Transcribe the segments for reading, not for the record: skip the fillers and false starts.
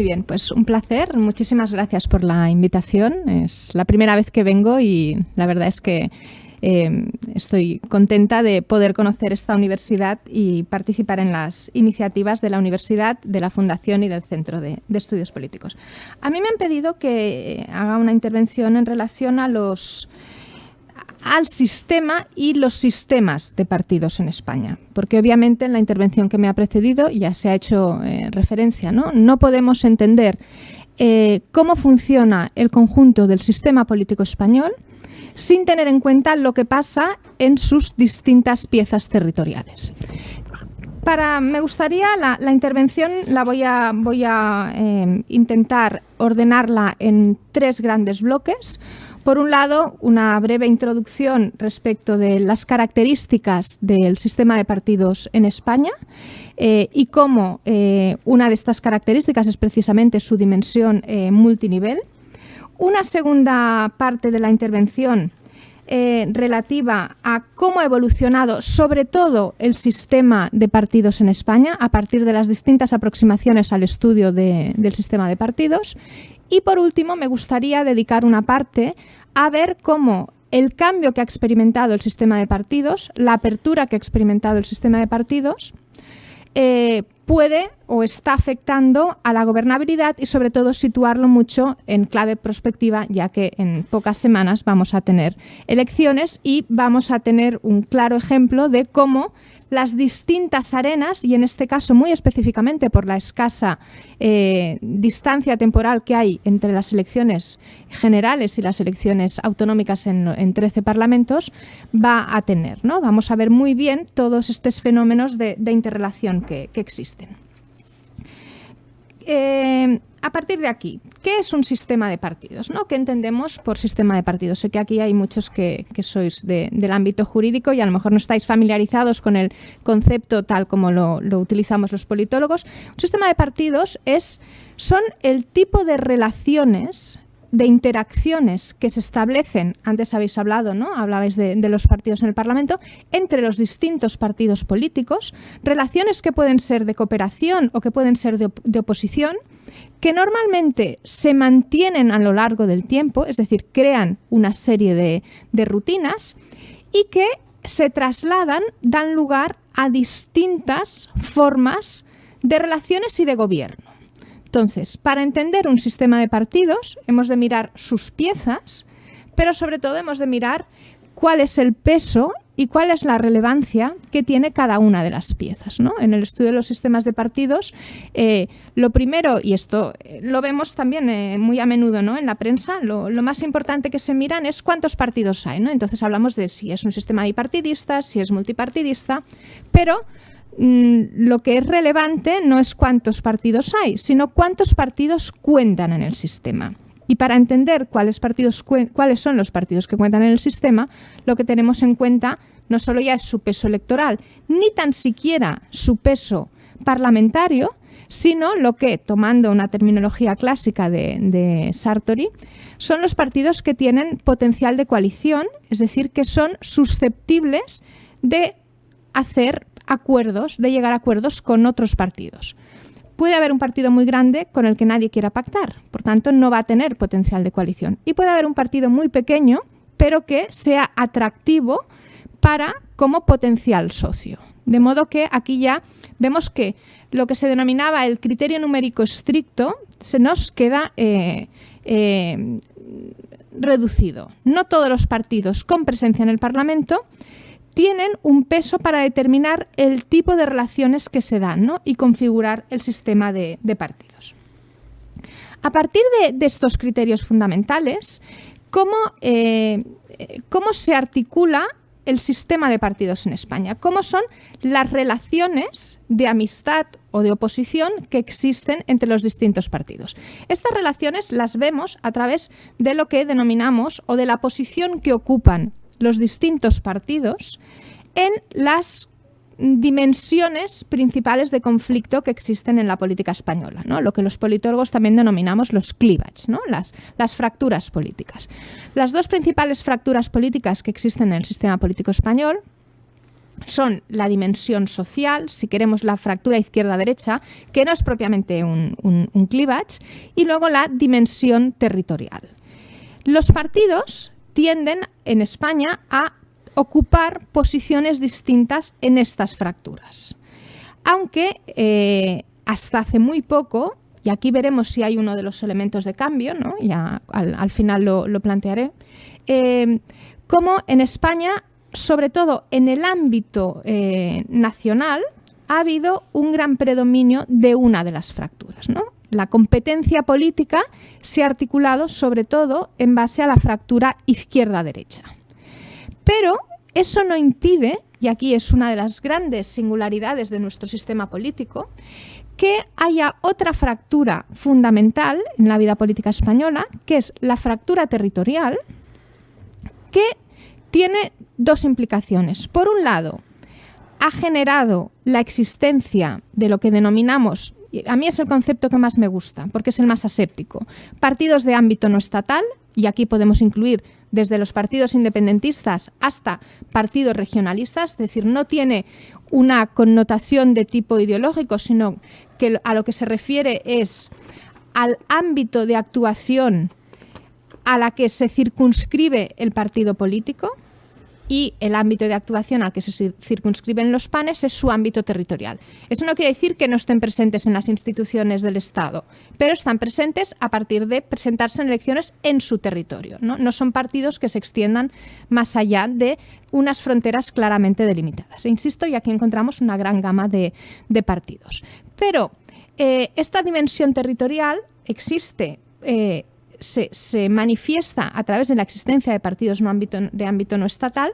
Muy bien, pues un placer. Muchísimas gracias por la invitación. Es la primera vez que vengo y la verdad es que estoy contenta de poder conocer esta universidad y participar en las iniciativas de la universidad, de la Fundación y del Centro de Estudios Políticos. A mí me han pedido que haga una intervención en relación al sistema y los sistemas de partidos en España, porque obviamente en la intervención que me ha precedido ya se ha hecho referencia, ¿no? No podemos entender cómo funciona el conjunto del sistema político español sin tener en cuenta lo que pasa en sus distintas piezas territoriales. Me gustaría la intervención la voy a intentar ordenarla en 3 grandes bloques. Por un lado, una breve introducción respecto de las características del sistema de partidos en España y cómo una de estas características es precisamente su dimensión multinivel. Una segunda parte de la intervención relativa a cómo ha evolucionado sobre todo el sistema de partidos en España a partir de las distintas aproximaciones al estudio del sistema de partidos. Y por último, me gustaría dedicar una parte a ver cómo el cambio que ha experimentado el sistema de partidos, la apertura que ha experimentado el sistema de partidos, puede o está afectando a la gobernabilidad y sobre todo situarlo mucho en clave prospectiva, ya que en pocas semanas vamos a tener elecciones y vamos a tener un claro ejemplo de cómo las distintas arenas, y en este caso muy específicamente por la escasa distancia temporal que hay entre las elecciones generales y las elecciones autonómicas en 13 parlamentos, va a tener, ¿no? Vamos a ver muy bien todos estos fenómenos de interrelación que existen. A partir de aquí, ¿qué es un sistema de partidos, ¿no? ¿Qué entendemos por sistema de partidos? Sé que aquí hay muchos que sois del ámbito jurídico y a lo mejor no estáis familiarizados con el concepto tal como lo utilizamos los politólogos. Un sistema de partidos son el tipo de relaciones, de interacciones que se establecen, antes habéis hablado, ¿no? Hablabais de los partidos en el Parlamento, entre los distintos partidos políticos, relaciones que pueden ser de cooperación o que pueden ser de oposición, que normalmente se mantienen a lo largo del tiempo, es decir, crean una serie de rutinas y que se trasladan, dan lugar a distintas formas de relaciones y de gobierno. Entonces, para entender un sistema de partidos hemos de mirar sus piezas, pero sobre todo hemos de mirar cuál es el peso y cuál es la relevancia que tiene cada una de las piezas, ¿no? En el estudio de los sistemas de partidos, lo primero, y esto lo vemos también muy a menudo, ¿no? En la prensa, lo más importante que se miran es cuántos partidos hay, ¿no? Entonces hablamos de si es un sistema bipartidista, si es multipartidista, pero lo que es relevante no es cuántos partidos hay, sino cuántos partidos cuentan en el sistema. Y para entender cuáles son los partidos que cuentan en el sistema, lo que tenemos en cuenta no solo ya es su peso electoral, ni tan siquiera su peso parlamentario, sino lo que, tomando una terminología clásica de Sartori, son los partidos que tienen potencial de coalición, es decir, que son susceptibles de hacer acuerdos, de llegar a acuerdos con otros partidos. Puede haber un partido muy grande con el que nadie quiera pactar, por tanto no va a tener potencial de coalición. Y puede haber un partido muy pequeño, pero que sea atractivo como potencial socio. De modo que aquí ya vemos que lo que se denominaba el criterio numérico estricto se nos queda reducido. No todos los partidos con presencia en el Parlamento tienen un peso para determinar el tipo de relaciones que se dan, ¿no? Y configurar el sistema de partidos. A partir de estos criterios fundamentales, ¿cómo se articula el sistema de partidos en España? ¿Cómo son las relaciones de amistad o de oposición que existen entre los distintos partidos? Estas relaciones las vemos a través de lo que denominamos o de la posición que ocupan los distintos partidos en las dimensiones principales de conflicto que existen en la política española, ¿no? Lo que los politólogos también denominamos los cleavage, ¿no? Las fracturas políticas. Las dos principales fracturas políticas que existen en el sistema político español son la dimensión social, si queremos la fractura izquierda-derecha, que no es propiamente un cleavage, y luego la dimensión territorial. Los partidos tienden en España a ocupar posiciones distintas en estas fracturas. Aunque hasta hace muy poco, y aquí veremos si hay uno de los elementos de cambio, ¿no? Ya al final lo plantearé, como en España, sobre todo en el ámbito nacional, ha habido un gran predominio de una de las fracturas, ¿no? La competencia política se ha articulado sobre todo en base a la fractura izquierda-derecha. Pero eso no impide, y aquí es una de las grandes singularidades de nuestro sistema político, que haya otra fractura fundamental en la vida política española, que es la fractura territorial, que tiene dos implicaciones. Por un lado, ha generado la existencia de lo que denominamos, a mí es el concepto que más me gusta, porque es el más aséptico, partidos de ámbito no estatal, y aquí podemos incluir desde los partidos independentistas hasta partidos regionalistas, es decir, no tiene una connotación de tipo ideológico, sino que a lo que se refiere es al ámbito de actuación a la que se circunscribe el partido político, y el ámbito de actuación al que se circunscriben los PANes es su ámbito territorial. Eso no quiere decir que no estén presentes en las instituciones del Estado, pero están presentes a partir de presentarse en elecciones en su territorio, ¿no? No son partidos que se extiendan más allá de unas fronteras claramente delimitadas. E insisto, y aquí encontramos una gran gama de partidos. Pero esta dimensión territorial existe, se manifiesta a través de la existencia de partidos de ámbito no estatal,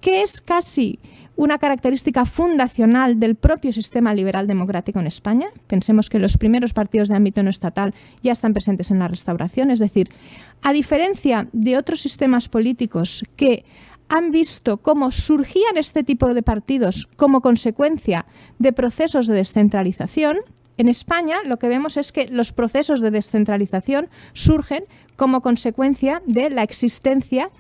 que es casi una característica fundacional del propio sistema liberal democrático en España. Pensemos que los primeros partidos de ámbito no estatal ya están presentes en la Restauración, es decir, a diferencia de otros sistemas políticos que han visto cómo surgían este tipo de partidos como consecuencia de procesos de descentralización, en España lo que vemos es que los procesos de descentralización surgen como consecuencia de la existencia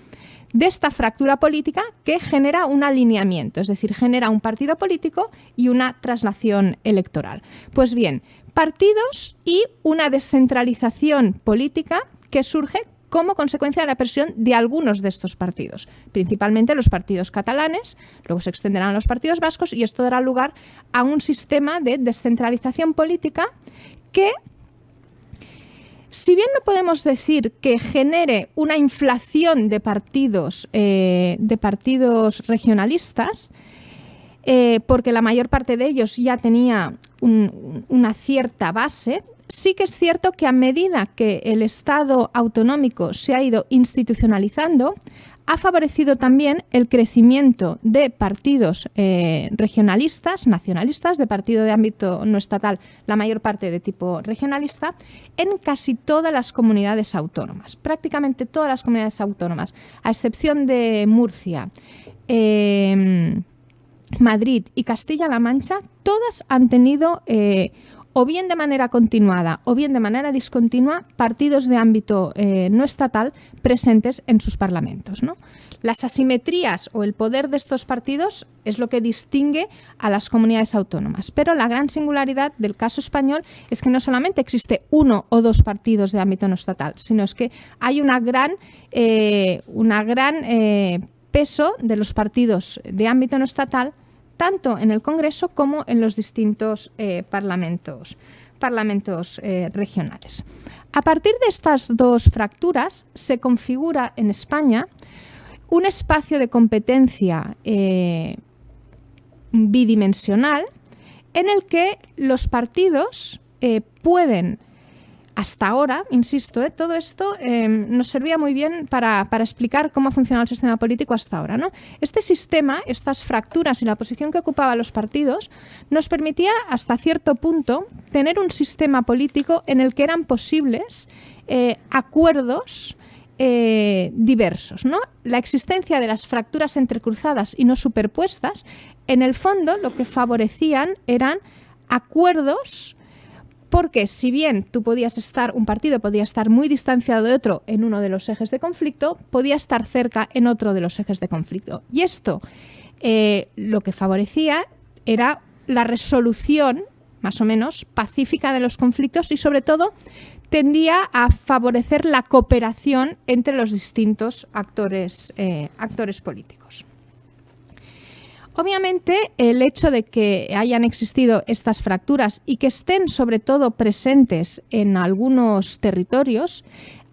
de esta fractura política que genera un alineamiento, es decir, genera un partido político y una traslación electoral. Pues bien, partidos y una descentralización política que surge como consecuencia de la presión de algunos de estos partidos, principalmente los partidos catalanes, luego se extenderán a los partidos vascos, y esto dará lugar a un sistema de descentralización política que, si bien no podemos decir que genere una inflación de partidos regionalistas, porque la mayor parte de ellos ya tenía una cierta base, sí que es cierto que a medida que el Estado autonómico se ha ido institucionalizando, ha favorecido también el crecimiento de partidos regionalistas, nacionalistas, de partido de ámbito no estatal, la mayor parte de tipo regionalista, en casi todas las comunidades autónomas. Prácticamente todas las comunidades autónomas, a excepción de Murcia, Madrid y Castilla-La Mancha, todas han tenido o bien de manera continuada o bien de manera discontinua partidos de ámbito no estatal presentes en sus parlamentos, ¿no? Las asimetrías o el poder de estos partidos es lo que distingue a las comunidades autónomas, pero la gran singularidad del caso español es que no solamente existe uno o dos partidos de ámbito no estatal, sino es que hay una gran peso de los partidos de ámbito no estatal, tanto en el Congreso como en los distintos parlamentos regionales. A partir de estas dos fracturas se configura en España un espacio de competencia bidimensional en el que los partidos pueden, hasta ahora, insisto, todo esto nos servía muy bien para explicar cómo ha funcionado el sistema político hasta ahora, ¿no? Este sistema, estas fracturas y la posición que ocupaban los partidos, nos permitía hasta cierto punto tener un sistema político en el que eran posibles acuerdos diversos, ¿no? La existencia de las fracturas entrecruzadas y no superpuestas, en el fondo lo que favorecían eran acuerdos. Porque si bien un partido podía estar muy distanciado de otro en uno de los ejes de conflicto, podía estar cerca en otro de los ejes de conflicto. Y esto lo que favorecía era la resolución más o menos pacífica de los conflictos y sobre todo tendía a favorecer la cooperación entre los distintos actores políticos. Obviamente, el hecho de que hayan existido estas fracturas y que estén sobre todo presentes en algunos territorios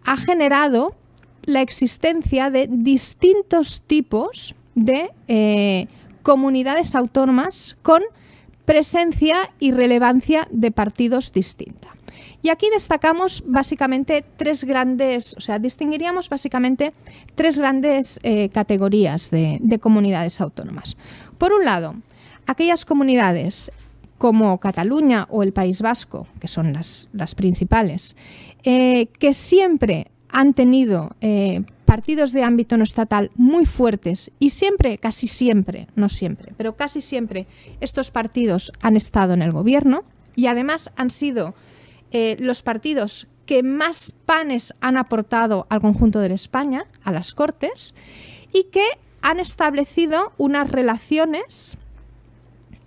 ha generado la existencia de distintos tipos de comunidades autónomas con presencia y relevancia de partidos distinta. Y aquí destacamos básicamente distinguiríamos básicamente tres grandes categorías de comunidades autónomas. Por un lado, aquellas comunidades como Cataluña o el País Vasco, que son las principales, que siempre han tenido partidos de ámbito no estatal muy fuertes y siempre, casi siempre, no siempre, pero casi siempre estos partidos han estado en el gobierno y además han sido los partidos que más panes han aportado al conjunto de España, a las Cortes, y que han establecido unas relaciones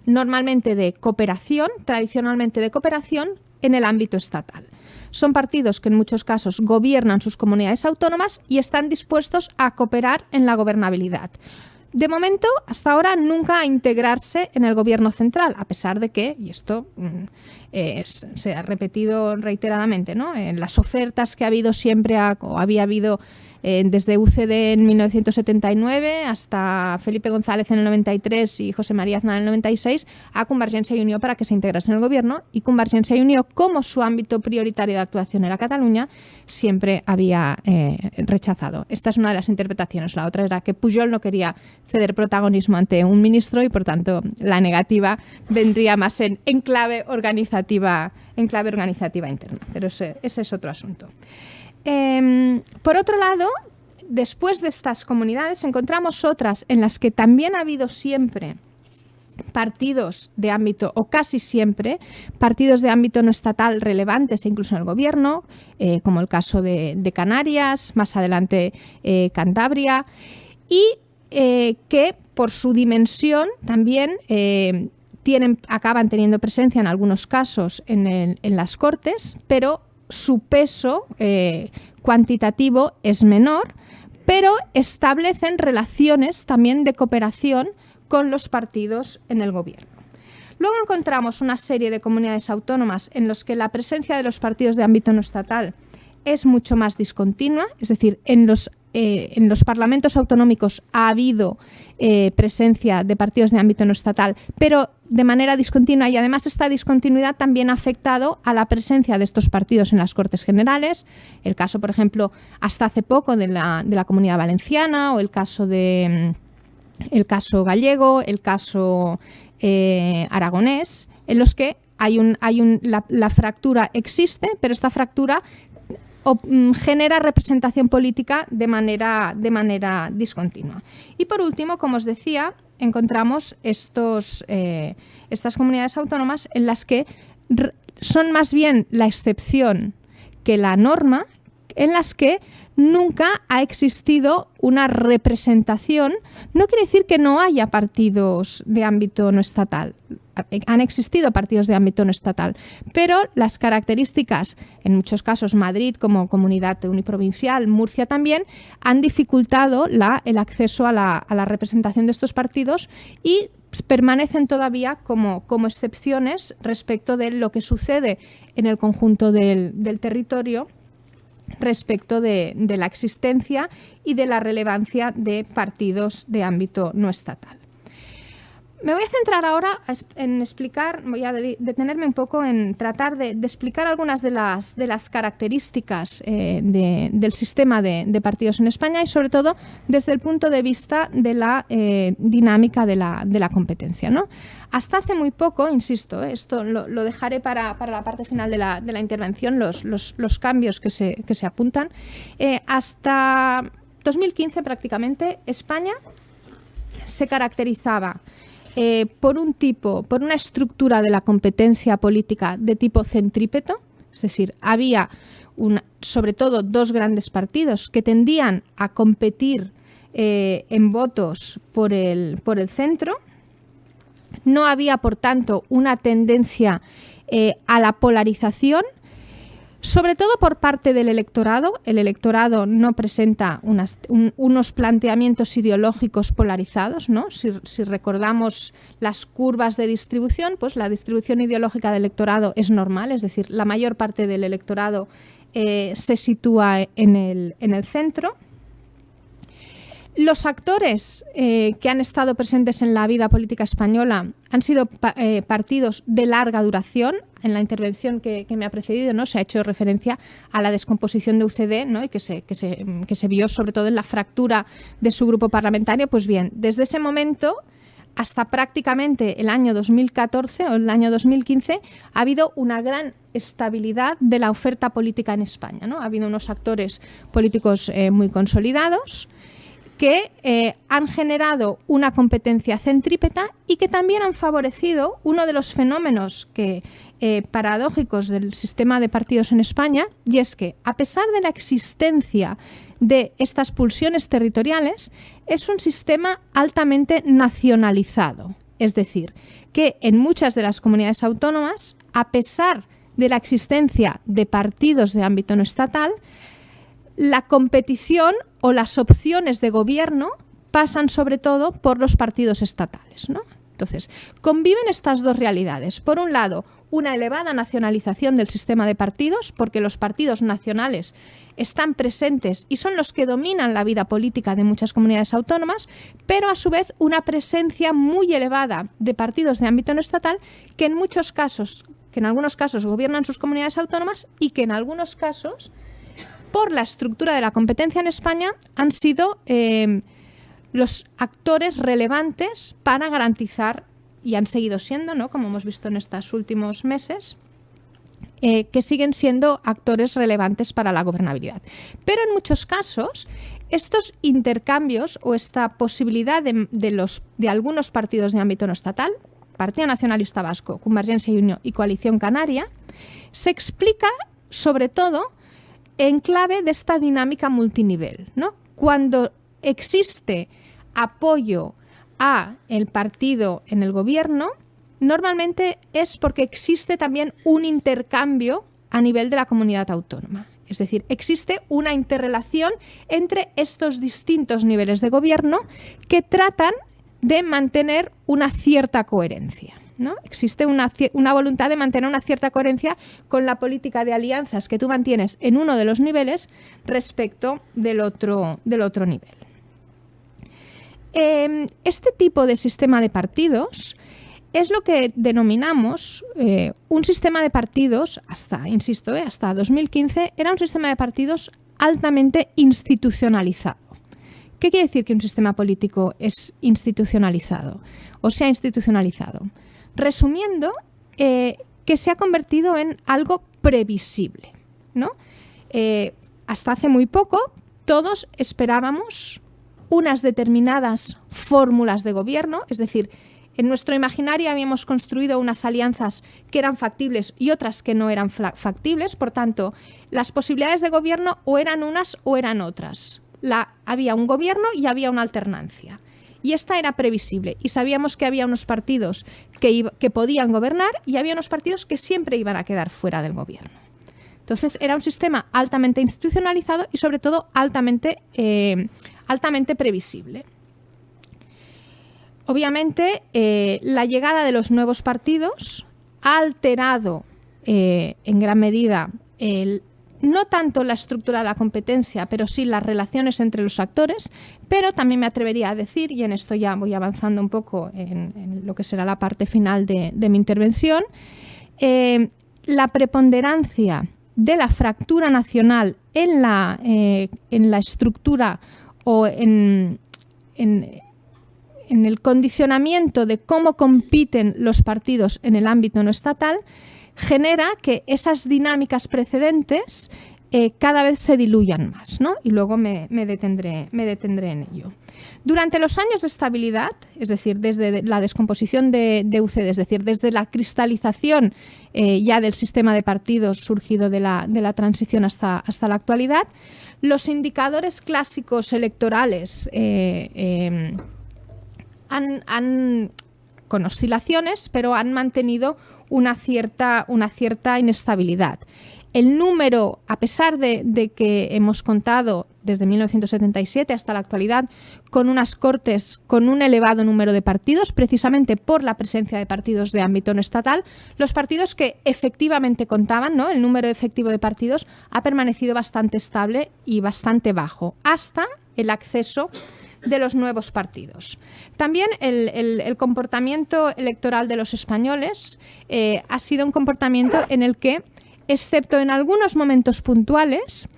normalmente de cooperación, tradicionalmente de cooperación, en el ámbito estatal. Son partidos que en muchos casos gobiernan sus comunidades autónomas y están dispuestos a cooperar en la gobernabilidad. De momento, hasta ahora, nunca a integrarse en el gobierno central, a pesar de que, y esto se ha repetido reiteradamente, ¿no? En las ofertas que ha habido siempre, había habido desde UCD en 1979 hasta Felipe González en el 93 y José María Aznar en el 96, a Convergencia y Unió para que se integrase en el gobierno, y Convergencia y Unió, como su ámbito prioritario de actuación era Cataluña, siempre había rechazado. Esta es una de las interpretaciones. La otra era que Pujol no quería ceder protagonismo ante un ministro y, por tanto, la negativa vendría más en clave organizativa interna. Pero ese es otro asunto. Por otro lado, después de estas comunidades encontramos otras en las que también ha habido siempre partidos de ámbito, o casi siempre, partidos de ámbito no estatal relevantes, incluso en el gobierno, como el caso de Canarias, más adelante Cantabria, y que por su dimensión también acaban teniendo presencia en algunos casos en las Cortes, pero su peso cuantitativo es menor, pero establecen relaciones también de cooperación con los partidos en el gobierno. Luego encontramos una serie de comunidades autónomas en las que la presencia de los partidos de ámbito no estatal es mucho más discontinua, es decir, en los parlamentos autonómicos ha habido presencia de partidos de ámbito no estatal, pero de manera discontinua, y además esta discontinuidad también ha afectado a la presencia de estos partidos en las Cortes Generales. El caso, por ejemplo, hasta hace poco de la Comunidad Valenciana, o el caso gallego, el caso aragonés, en los que la fractura existe, pero esta fractura genera representación política de manera discontinua. Y por último, como os decía, encontramos estas comunidades autónomas en las que son más bien la excepción que la norma, en las que nunca ha existido una representación. No quiere decir que no haya partidos de ámbito no estatal. Han existido partidos de ámbito no estatal, pero las características, en muchos casos Madrid como comunidad uniprovincial, Murcia también, han dificultado el acceso a la representación de estos partidos y permanecen todavía como excepciones respecto de lo que sucede en el conjunto del territorio, respecto de la existencia y de la relevancia de partidos de ámbito no estatal. Me voy a centrar ahora en explicar, voy a detenerme un poco en tratar de explicar algunas de las características del sistema de partidos en España, y sobre todo desde el punto de vista de la dinámica de la competencia, ¿no? Hasta hace muy poco, insisto, esto lo dejaré para la parte final de la intervención, los cambios que se apuntan. Hasta 2015 prácticamente España se caracterizaba por una estructura de la competencia política de tipo centrípeto, es decir, había sobre todo dos grandes partidos que tendían a competir en votos por el centro. No había, por tanto, una tendencia a la polarización, sobre todo por parte del electorado. El electorado no presenta unos planteamientos ideológicos polarizados, ¿no? Si recordamos las curvas de distribución, pues la distribución ideológica del electorado es normal, es decir, la mayor parte del electorado se sitúa en el centro. Los actores que han estado presentes en la vida política española han sido partidos de larga duración. En la intervención que me ha precedido, ¿no?, se ha hecho referencia a la descomposición de UCD, ¿no?, y que se vio sobre todo en la fractura de su grupo parlamentario. Pues bien, desde ese momento hasta prácticamente el año 2014 o el año 2015 ha habido una gran estabilidad de la oferta política en España, ¿no? Ha habido unos actores políticos muy consolidados que han generado una competencia centrípeta y que también han favorecido uno de los fenómenos paradójicos del sistema de partidos en España, y es que, a pesar de la existencia de estas pulsiones territoriales, es un sistema altamente nacionalizado. Es decir, que en muchas de las comunidades autónomas, a pesar de la existencia de partidos de ámbito no estatal, la competición o las opciones de gobierno pasan sobre todo por los partidos estatales, ¿no? Entonces, conviven estas dos realidades. Por un lado, una elevada nacionalización del sistema de partidos, porque los partidos nacionales están presentes y son los que dominan la vida política de muchas comunidades autónomas, pero a su vez una presencia muy elevada de partidos de ámbito no estatal que en algunos casos gobiernan sus comunidades autónomas y que en algunos casos, por la estructura de la competencia en España, han sido los actores relevantes para garantizar, y han seguido siendo, ¿no?, como hemos visto en estos últimos meses, que siguen siendo actores relevantes para la gobernabilidad. Pero en muchos casos, estos intercambios o esta posibilidad de algunos partidos de ámbito no estatal, Partido Nacionalista Vasco, Convergencia y Unió y Coalición Canaria, se explica sobre todo en clave de esta dinámica multinivel, ¿no? Cuando existe apoyo a el partido en el gobierno, normalmente es porque existe también un intercambio a nivel de la comunidad autónoma. Es decir, existe una interrelación entre estos distintos niveles de gobierno que tratan de mantener una cierta coherencia, ¿no? Existe una voluntad de mantener una cierta coherencia con la política de alianzas que tú mantienes en uno de los niveles respecto del otro nivel. Este tipo de sistema de partidos es lo que denominamos un sistema de partidos, hasta 2015, era un sistema de partidos altamente institucionalizado. ¿Qué quiere decir que un sistema político es institucionalizado o se ha institucionalizado? Resumiendo, que se ha convertido en algo previsible, ¿no? Hasta hace muy poco todos esperábamos unas determinadas fórmulas de gobierno, es decir, en nuestro imaginario habíamos construido unas alianzas que eran factibles y otras que no eran factibles, por tanto, las posibilidades de gobierno o eran unas o eran otras. Había un gobierno y había una alternancia. Y esta era previsible y sabíamos que había unos partidos que podían gobernar y había unos partidos que siempre iban a quedar fuera del gobierno. Entonces era un sistema altamente institucionalizado y sobre todo altamente previsible. Obviamente la llegada de los nuevos partidos ha alterado en gran medida no tanto la estructura de la competencia, pero sí las relaciones entre los actores, pero también me atrevería a decir, y en esto ya voy avanzando un poco en lo que será la parte final de mi intervención, la preponderancia de la fractura nacional en la estructura o en el condicionamiento de cómo compiten los partidos en el ámbito no estatal, genera que esas dinámicas precedentes cada vez se diluyan más, ¿no? Y luego me detendré en ello. Durante los años de estabilidad, es decir, desde la descomposición de UCD, es decir, desde la cristalización ya del sistema de partidos surgido de la transición hasta la actualidad, los indicadores clásicos electorales con oscilaciones, pero han mantenido una cierta inestabilidad. El número, a pesar de que hemos contado desde 1977 hasta la actualidad con unas Cortes con un elevado número de partidos, precisamente por la presencia de partidos de ámbito no estatal, los partidos que efectivamente contaban, ¿no? El número efectivo de partidos ha permanecido bastante estable y bastante bajo, hasta el acceso de los nuevos partidos. También el comportamiento electoral de los españoles ha sido un comportamiento en el que, excepto en algunos momentos puntuales,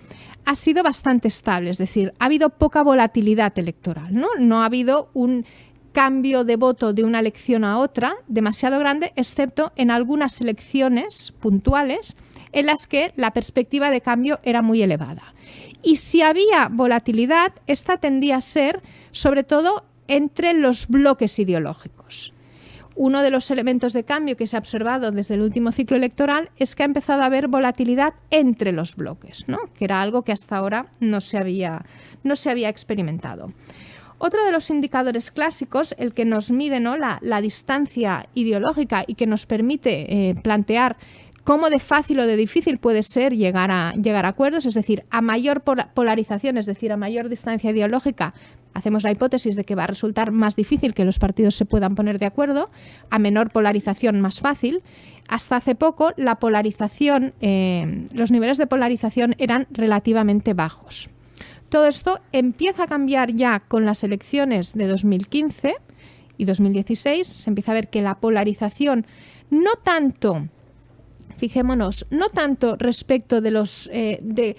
ha sido bastante estable, es decir, ha habido poca volatilidad electoral, ¿no? No ha habido un cambio de voto de una elección a otra demasiado grande, excepto en algunas elecciones puntuales en las que la perspectiva de cambio era muy elevada. Y si había volatilidad, esta tendía a ser sobre todo entre los bloques ideológicos. Uno de los elementos de cambio que se ha observado desde el último ciclo electoral es que ha empezado a haber volatilidad entre los bloques, ¿no? Que era algo que hasta ahora no se había experimentado. Otro de los indicadores clásicos, el que nos mide, ¿no?, la distancia ideológica y que nos permite plantear cómo de fácil o de difícil puede ser llegar a acuerdos, es decir, a mayor polarización, es decir, a mayor distancia ideológica, hacemos la hipótesis de que va a resultar más difícil que los partidos se puedan poner de acuerdo, a menor polarización más fácil. Hasta hace poco la polarización, los niveles de polarización eran relativamente bajos. Todo esto empieza a cambiar ya con las elecciones de 2015 y 2016. Se empieza a ver que la polarización no tanto, fijémonos, no tanto respecto de de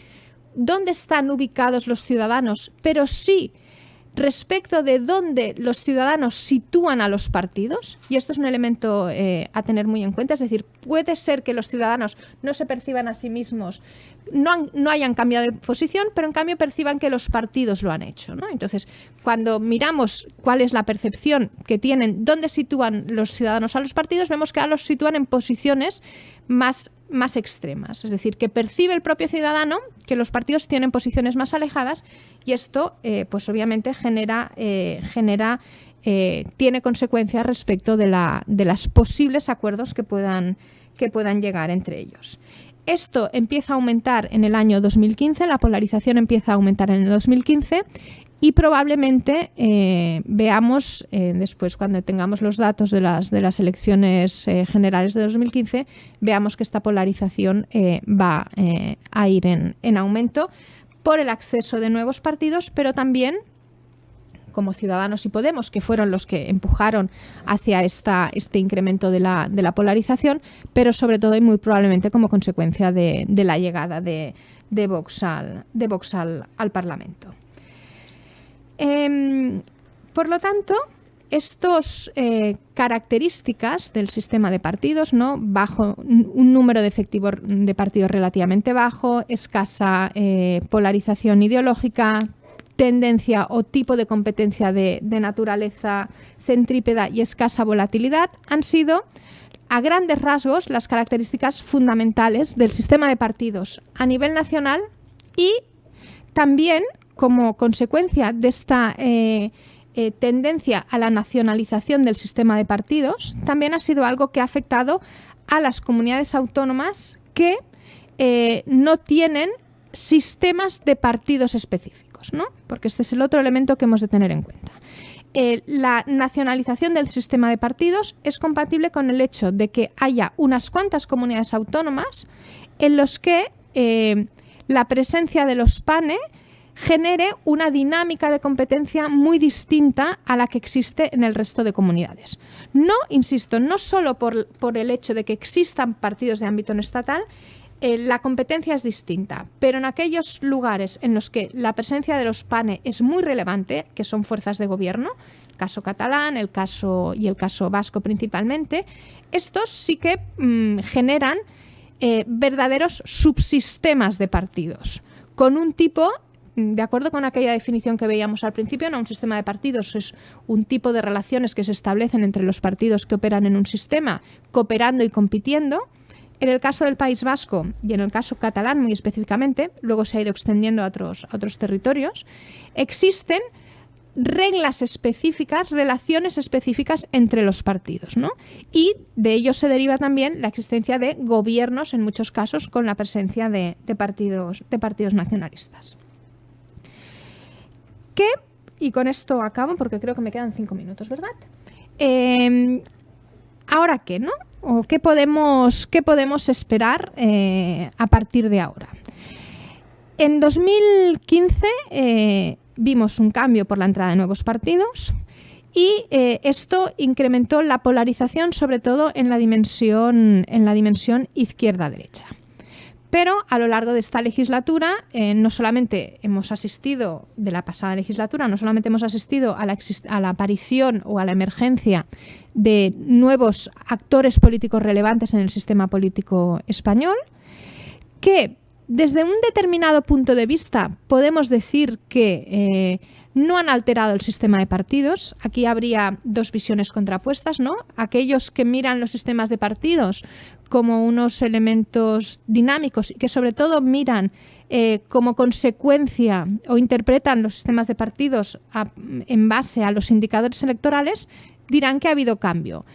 dónde están ubicados los ciudadanos, pero sí respecto de dónde los ciudadanos sitúan a los partidos, y esto es un elemento a tener muy en cuenta, es decir, puede ser que los ciudadanos no se perciban a sí mismos, no hayan cambiado de posición, pero en cambio perciban que los partidos lo han hecho, ¿no? Entonces, cuando miramos cuál es la percepción que tienen, dónde sitúan los ciudadanos a los partidos, vemos que ahora los sitúan en posiciones más extremas, es decir, que percibe el propio ciudadano que los partidos tienen posiciones más alejadas, y esto pues obviamente tiene consecuencias respecto de las posibles acuerdos que puedan llegar entre ellos. Esto empieza a aumentar en el año 2015, la polarización empieza a aumentar en el 2015, y probablemente veamos después, cuando tengamos los datos de las elecciones generales de 2015, veamos que esta polarización va a ir en aumento por el acceso de nuevos partidos, pero también como Ciudadanos y Podemos, que fueron los que empujaron hacia este incremento de la polarización, pero sobre todo y muy probablemente como consecuencia de la llegada de Vox al Parlamento. Por lo tanto, estas características del sistema de partidos, ¿no?, bajo un número de efectivos de partidos relativamente bajo, escasa polarización ideológica, tendencia o tipo de competencia de naturaleza centrípeta y escasa volatilidad, han sido a grandes rasgos las características fundamentales del sistema de partidos a nivel nacional, y también como consecuencia de esta tendencia a la nacionalización del sistema de partidos, también ha sido algo que ha afectado a las comunidades autónomas que no tienen sistemas de partidos específicos, ¿no? Porque este es el otro elemento que hemos de tener en cuenta. La nacionalización del sistema de partidos es compatible con el hecho de que haya unas cuantas comunidades autónomas en los que la presencia de los PANE genere una dinámica de competencia muy distinta a la que existe en el resto de comunidades. No, insisto, no solo por el hecho de que existan partidos de ámbito no estatal, la competencia es distinta, pero en aquellos lugares en los que la presencia de los PANE es muy relevante, que son fuerzas de gobierno, el caso catalán, el caso vasco principalmente, estos sí que generan verdaderos subsistemas de partidos, con un tipo, de acuerdo con aquella definición que veíamos al principio, no un sistema de partidos, es un tipo de relaciones que se establecen entre los partidos que operan en un sistema, cooperando y compitiendo. En el caso del País Vasco y en el caso catalán muy específicamente, luego se ha ido extendiendo a otros territorios, existen reglas específicas, relaciones específicas entre los partidos, ¿no? Y de ello se deriva también la existencia de gobiernos, en muchos casos, con la presencia de partidos nacionalistas. Y con esto acabo porque creo que me quedan 5 minutos, ¿verdad? ¿Ahora qué, no? ¿O qué podemos esperar a partir de ahora? En 2015 vimos un cambio por la entrada de nuevos partidos y esto incrementó la polarización, sobre todo en la dimensión izquierda-derecha. Pero a lo largo de esta legislatura, no solamente hemos asistido, de la pasada legislatura, no solamente hemos asistido a la aparición o a la emergencia de nuevos actores políticos relevantes en el sistema político español, que desde un determinado punto de vista podemos decir que no han alterado el sistema de partidos. Aquí habría dos visiones contrapuestas, ¿no? Aquellos que miran los sistemas de partidos como unos elementos dinámicos y que sobre todo miran como consecuencia o interpretan los sistemas de partidos en base a los indicadores electorales, dirán que ha habido cambio.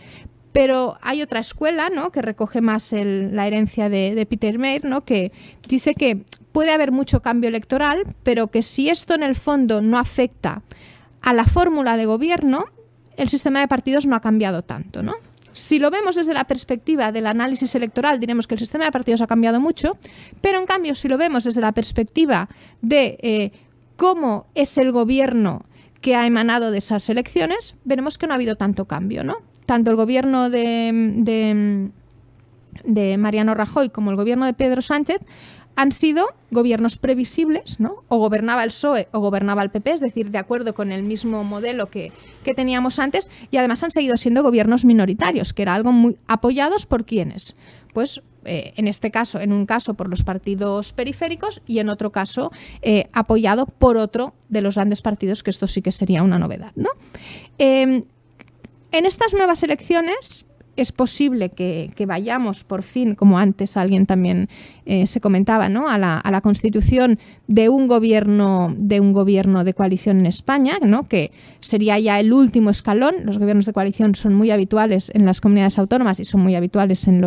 Pero hay otra escuela, ¿no?, que recoge más la herencia de Peter Mayer, ¿no?, que dice que puede haber mucho cambio electoral, pero que si esto en el fondo no afecta a la fórmula de gobierno, el sistema de partidos no ha cambiado tanto, ¿no? Si lo vemos desde la perspectiva del análisis electoral, diremos que el sistema de partidos ha cambiado mucho, pero en cambio si lo vemos desde la perspectiva de cómo es el gobierno que ha emanado de esas elecciones, veremos que no ha habido tanto cambio, ¿no? Tanto el gobierno de Mariano Rajoy como el gobierno de Pedro Sánchez han sido gobiernos previsibles, ¿no? O gobernaba el PSOE o gobernaba el PP, es decir, de acuerdo con el mismo modelo que teníamos antes, y además han seguido siendo gobiernos minoritarios, que era algo muy apoyados por ¿quiénes? Pues en este caso, en un caso por los partidos periféricos y en otro caso apoyado por otro de los grandes partidos, que esto sí que sería una novedad, ¿no? En estas nuevas elecciones es posible que vayamos por fin, como antes alguien también se comentaba, ¿no?, a la constitución de un gobierno de coalición en España, ¿no?, que sería ya el último escalón. Los gobiernos de coalición son muy habituales en las comunidades autónomas y son muy habituales en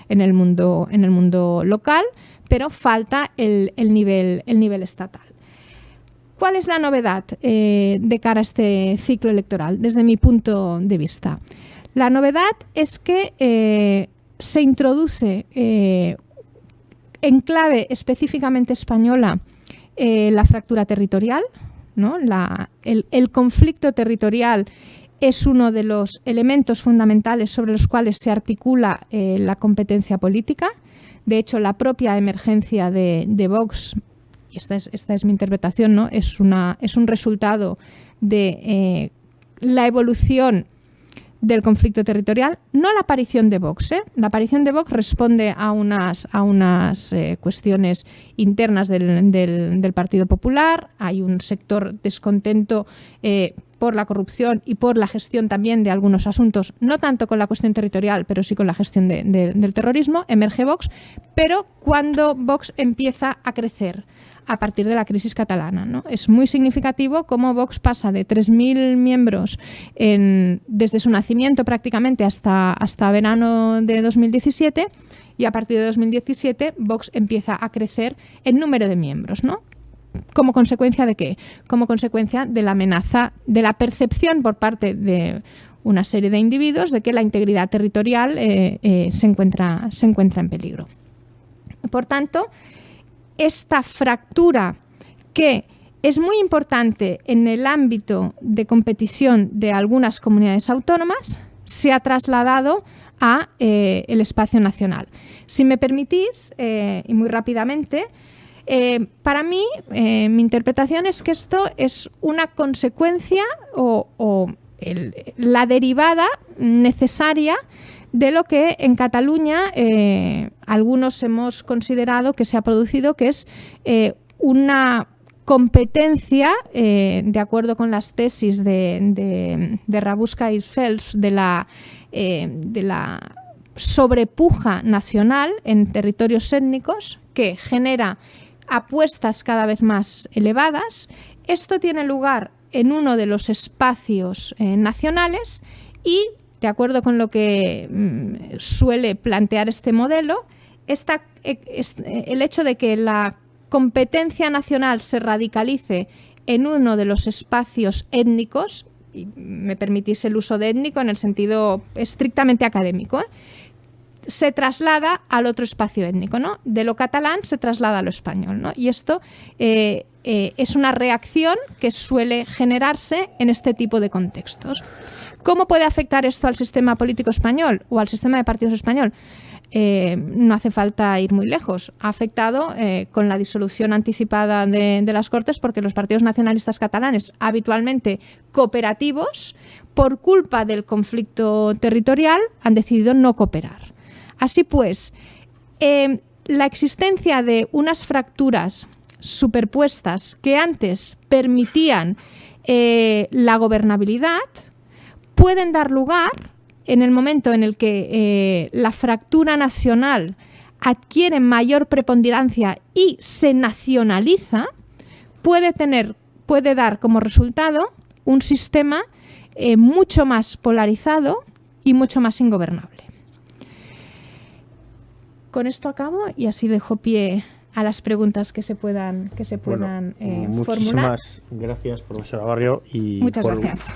el mundo local, pero falta el nivel estatal. ¿Cuál es la novedad de cara a este ciclo electoral desde mi punto de vista? La novedad es que se introduce en clave específicamente española la fractura territorial, ¿no? El conflicto territorial es uno de los elementos fundamentales sobre los cuales se articula la competencia política. De hecho, la propia emergencia de Vox, y esta es mi interpretación, ¿no?, es un resultado de la evolución del conflicto territorial, no la aparición de Vox. La aparición de Vox responde a unas cuestiones internas del Partido Popular. Hay un sector descontento por la corrupción y por la gestión también de algunos asuntos, no tanto con la cuestión territorial, pero sí con la gestión del terrorismo. Emerge Vox, pero cuando Vox empieza a crecer a partir de la crisis catalana, ¿no? Es muy significativo cómo Vox pasa de 3.000 miembros desde su nacimiento prácticamente hasta verano de 2017, y a partir de 2017 Vox empieza a crecer en número de miembros, ¿no? ¿Como consecuencia de qué? Como consecuencia de la amenaza, de la percepción por parte de una serie de individuos de que la integridad territorial se encuentra en peligro. Por tanto, esta fractura, que es muy importante en el ámbito de competición de algunas comunidades autónomas, se ha trasladado a el espacio nacional. Si me permitís, y muy rápidamente, para mí, mi interpretación es que esto es una consecuencia o la derivada necesaria de lo que en Cataluña algunos hemos considerado que se ha producido, que es una competencia, de acuerdo con las tesis de Rabuska y Phelps, de la sobrepuja nacional en territorios étnicos, que genera apuestas cada vez más elevadas. Esto tiene lugar en uno de los espacios nacionales y, de acuerdo con lo que suele plantear este modelo, el hecho de que la competencia nacional se radicalice en uno de los espacios étnicos, y me permitís el uso de étnico en el sentido estrictamente académico, se traslada al otro espacio étnico, ¿no? De lo catalán se traslada a lo español, ¿no? Y esto es una reacción que suele generarse en este tipo de contextos. ¿Cómo puede afectar esto al sistema político español o al sistema de partidos español? No hace falta ir muy lejos. Ha afectado con la disolución anticipada de las Cortes, porque los partidos nacionalistas catalanes, habitualmente cooperativos, por culpa del conflicto territorial, han decidido no cooperar. Así pues, la existencia de unas fracturas superpuestas que antes permitían la gobernabilidad pueden dar lugar, en el momento en el que la fractura nacional adquiere mayor preponderancia y se nacionaliza, puede dar como resultado un sistema mucho más polarizado y mucho más ingobernable. Con esto acabo y así dejo pie a las preguntas que se puedan formular. Muchísimas gracias, profesora Barrio. Muchas gracias.